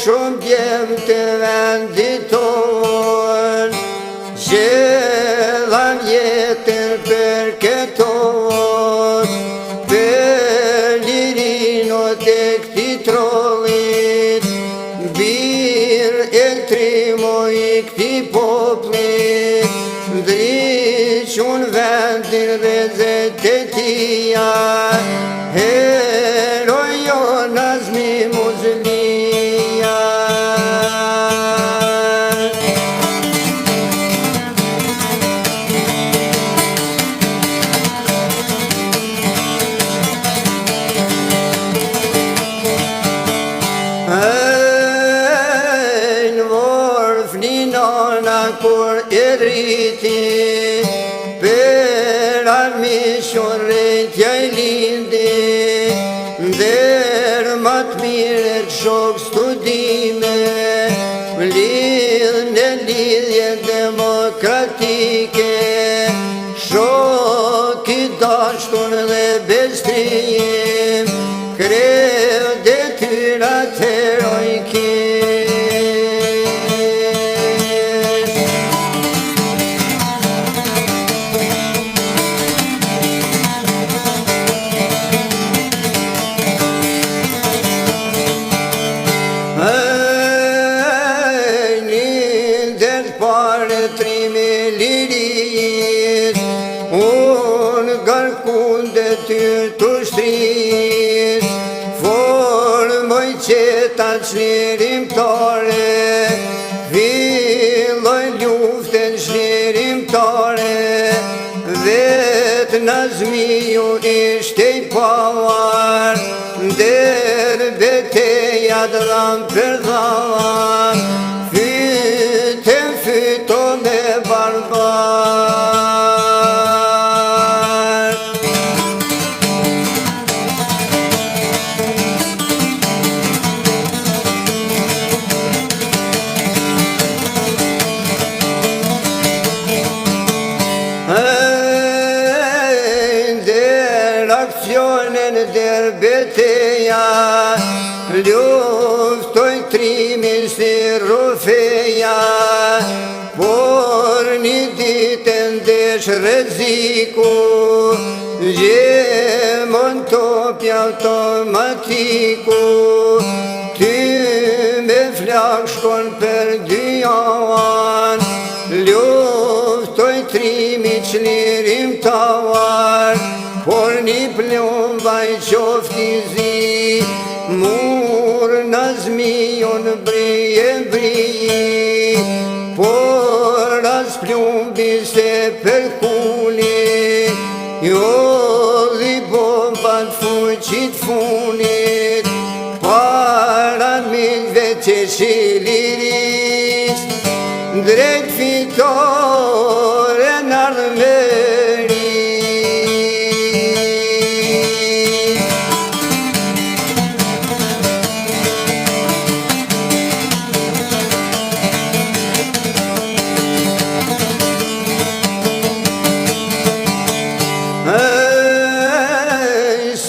shumë djem të vendit ton, që dhan jetën për këton, për lirin o të këti trollit, birë e trimo i këti poplit, ndryqun vendin dhe zetë tia, herojo Nazmi Muzlia. Në vorf një nona kur e rriti, për armishon rejtja i lindi, ndër më të mire të shok studime, lidh në lidhje demokratike, shok i dashtun dhe bestrijim, krev detyrat heroikisht. Njëndër pare trimi lirit, unë garkun dhe ty të shtrit, formoj qetat shlirimtare, filloj luften shlirimtare, vetë Nazmiu ishte i pavar, ndër betejat dham për dham, fyton dhe barbar. Ndër aksionen ndër beteja, luftoj trimin si rufeja, por një ditë ndesh rreziku, gjemon topi automatiku, ty me flak shkon për dy javan, luftoj trimi çlirimtar, por një plumba i qofti zi, mur Nazmiun brije briji, por as plumbi se për kuli, jo dhi bombat fuqit funit, para minve që shiliris, drejt fitore në ardhmeri.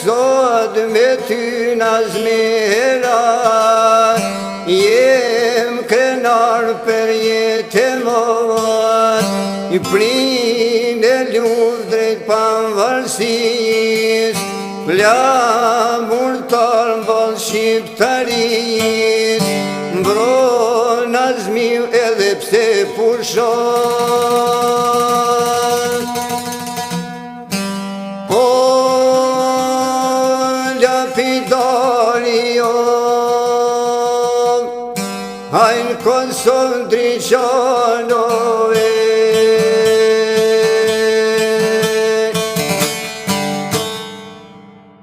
Sot me ty Nazmi hera, jem krenar për jetë mor, i prind e luft drejt pavarësis, flamurtar mbol shqiptaris, mbro Nazmiu edhe pse pushon. Lapidario, hajnë Kosovë ndryqono,